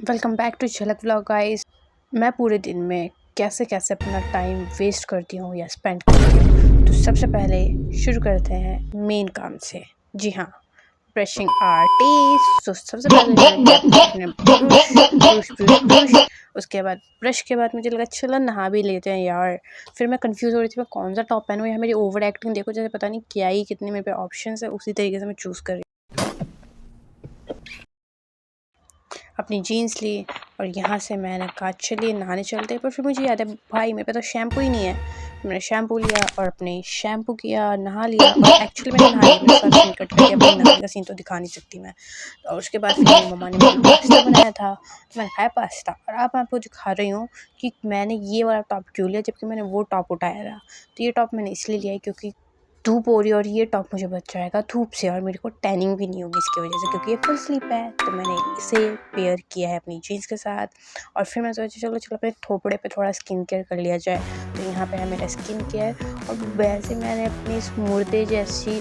Welcome back to झलक vlog guys. मैं पूरे दिन में कैसे कैसे अपना टाइम वेस्ट करती हूँ या स्पेंड करती हूँ, तो सबसे पहले शुरू करते हैं मेन काम से। जी हाँ, ब्रशिंग आवर टीथ। तो सबसे पहले मैंने ब्रश, उसके बाद ब्रश के बाद मुझे लगा चलो नहा भी लेते हैं यार। फिर मैं कंफ्यूज हो रही थी मैं कौन सा टॉप पहनूँ। या मेरी ओवर एक्टिंग देखो, जैसे पता नहीं क्या ही कितने मेरे पे ऑप्शन है, उसी तरीके से मैं चूज़ कर रही अपनी जीन्स ली और यहाँ से मैंने कहा चलिए नहाने चलते हैं। पर फिर मुझे याद है भाई मेरे पे तो शैम्पू ही नहीं है। मैंने शैम्पू लिया और अपने शैम्पू किया, नहा लिया। और एक्चुअली मैंने नहा लिया, मेरा सारा सीन कट कर दिया, भाई नहाने का सीन तो दिखा नहीं सकती मैं। और उसके बाद फिर मेरी मम्मा ने मेरे लिए पास्ता बनाया था, तो मैंने खाया पास्ता। और अब मैं आपको दिखा रही हूँ कि मैंने ये वाला टॉप क्यों लिया जबकि मैंने वो टॉप उठाया था। तो ये टॉप मैंने इसलिए लिया है क्योंकि धूप हो रही है और ये टॉप मुझे बच जाएगा धूप से, और मेरे को टैनिंग भी नहीं होगी इसकी वजह से क्योंकि ये फुल स्लीव है। तो मैंने इसे पेयर किया है अपनी जीन्स के साथ। और फिर मैं सोचा चलो अपने थोपड़े पे थोड़ा स्किन केयर कर लिया जाए। तो यहाँ पे है मेरा स्किन केयर। और वैसे मैंने अपनी इस मुर्दे जैसी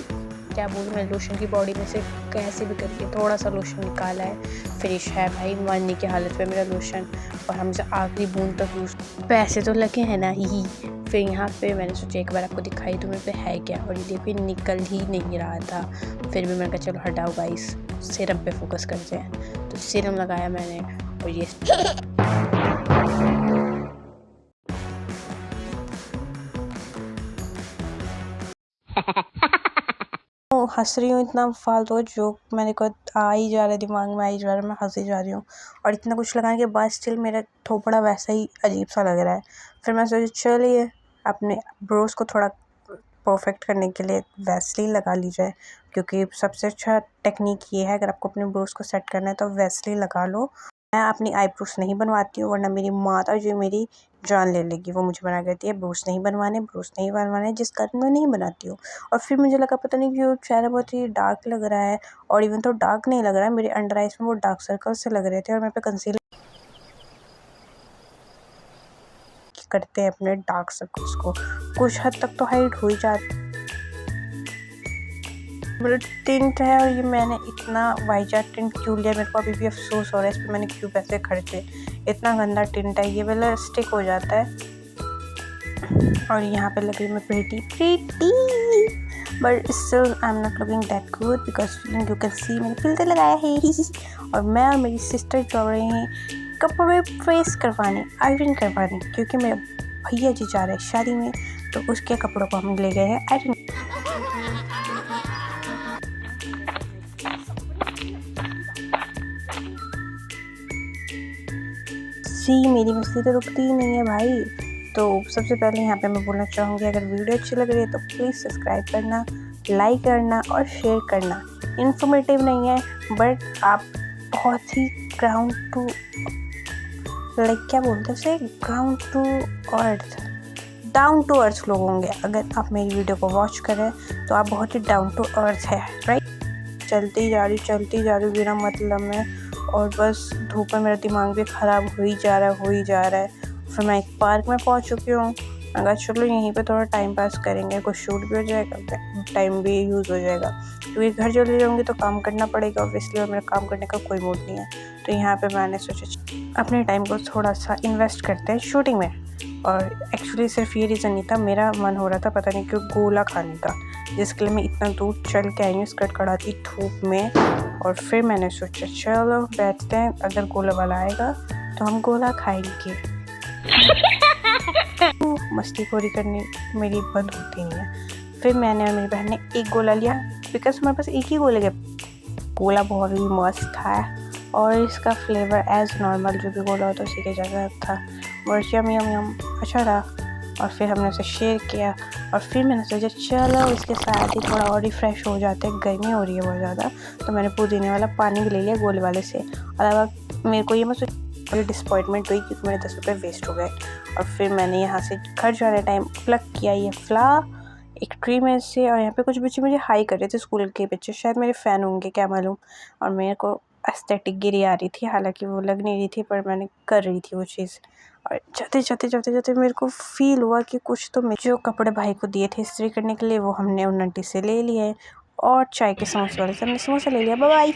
क्या बोलूँ मैं लोशन की बॉडी में से कैसे भी करके थोड़ा सा लोशन निकाला है। फिनिश है भाई, मरने की हालत पे मेरा लोशन, और हमसे आखिरी बूंद तक यूज़ पैसे तो लगे हैं ना ही। फिर यहाँ पे मैंने सोचा एक बार आपको दिखाई दूँ मेरे पे है क्या, और ये देखिए निकल ही नहीं रहा था। फिर भी मैंने कहा चलो हटाओ गाइस, सिरम पे फोकस करते हैं। तो सिरम लगाया मैंने और ये हंस रही हूँ इतना फालतू जोक मैंने को आ ही जा रहा है, दिमाग में आ ही जा रहा है, मैं हंसी जा रही हूँ। और इतना कुछ लगाने के बाद स्टिल मेरा थोपड़ा वैसा ही अजीब सा लग रहा है। फिर मैं सोचा चलिए अपने ब्रोस को थोड़ा परफेक्ट करने के लिए वैसलीन लगा ली जाए, क्योंकि सबसे अच्छा टेक्निक ये है अगर आपको अपने ब्रोस को सेट करना है तो वैसलीन लगा लो। मैं अपनी आईब्रोज नहीं बनवाती हूँ, वरना मेरी माता जो मेरी जान ले लेगी, वो मुझे बना कहती है ब्रोस नहीं बनवाने, जिस कारण मैं नहीं बनाती हूँ। और फिर मुझे लगा पता नहीं क्यों चेहरा बहुत ही डार्क लग रहा है, और इवन तो डार्क नहीं लग रहा है, मेरे अंडर आइज में वो डार्क सर्कल से लग रहे थे। और मेरे पे कंसीलर करते हैं अपने डार्क सर्कल्स को, कुछ हद तक तो हाइड हो ही जाती मेरा टिंट है। और ये मैंने इतना वाइजा टिंट क्यों लिया, मेरे को अभी भी अफसोस हो रहा है इस पर मैंने क्यों पैसे खर्चे। इतना गंदा टिंट है ये, वाला स्टिक हो जाता है। और यहाँ पे लग रही मैं pretty but still I am not looking that good because you can see मैंने फिल्टर लगाया है। और मैं और मेरी सिस्टर जा रहे हैं कपड़े प्रेस करवाने, आयरन करवाने, क्योंकि मेरे भैया जी जा रहे हैं शादी में, तो उसके कपड़ों को हम ले गए हैं आयरन। मेरी मस्ती तो रुकती ही नहीं है भाई। तो सबसे पहले यहाँ पे मैं बोलना चाहूँगी अगर वीडियो अच्छी लग रही है तो प्लीज़ सब्सक्राइब करना, लाइक करना और शेयर करना। इन्फॉर्मेटिव नहीं है बट आप बहुत ही ग्राउंड टू लाइक क्या बोलते हैं उसे, ground to earth, down to earth लोग होंगे। अगर आप मेरी वीडियो को वॉच करें तो आप बहुत ही डाउन टू अर्थ है, राइट। चलती जा रही बिना मतलब में, और बस धूप में मेरा दिमाग भी ख़राब हो ही जा रहा है। फिर मैं एक पार्क में पहुंच चुकी हूँ। अगर चलो यहीं पे थोड़ा टाइम पास करेंगे, कुछ शूट भी हो जाएगा, टाइम भी यूज़ हो जाएगा, क्योंकि घर चली जाऊँगी तो काम करना पड़ेगा ऑब्वियसली, और मेरा काम करने का कोई मूड नहीं है। तो यहाँ पे मैंने सोचा अपने टाइम को थोड़ा सा इन्वेस्ट करते हैं शूटिंग में। और एक्चुअली सिर्फ ये रीज़न नहीं था, मेरा मन हो रहा था पता नहीं क्यों गोला खाने का, जिसके लिए मैं इतना दूर चल के आई हूँ इस कड़कड़ाती धूप में। और फिर मैंने सोचा चलो बैठते हैं, अगर गोला वाला आएगा तो हम गोला खाएंगे। मस्तीखोरी करनी मेरी बंद होती नहीं है। फिर मैंने और मेरी बहन ने एक गोला लिया, बिकॉज हमारे पास एक ही गोला बहुत ही मस्त था, और इसका फ्लेवर एज नॉर्मल जो भी गोला होता है उसी के जगह था, और यम अच्छा रहा। और फिर हमने उसे शेयर किया। और फिर मैंने सोचा चलो इसके साथ ही थोड़ा और रिफ़्रेश हो जाते हैं, गर्मी हो रही है बहुत ज़्यादा, तो मैंने पुदीने वाला पानी भी ले लिया गोले वाले से। और अब मेरे को ये मैं बड़ी डिसअपॉइंटमेंट हुई क्योंकि मेरे 10 रुपये वेस्ट हो गए। और फिर मैंने यहाँ से घर जाने टाइम प्लग किया ये फ्लावर एक ट्री में से, और यहाँ पे कुछ बच्चे मुझे हाई कर रहे थे, स्कूल के बच्चे, शायद मेरे फ़ैन होंगे क्या मालूम। और मेरे को एस्थेटिक गिरी आ रही थी, हालांकि वो लग नहीं रही थी पर मैंने कर रही थी वो चीज़। और जाते मेरे को फील हुआ कि कुछ तो जो कपड़े भाई को दिए थे इस्त्री करने के लिए वो हमने उन आंटी से ले लिए, और चाय के समोसे वाले से हमने समोसा ले लिया। Bye bye.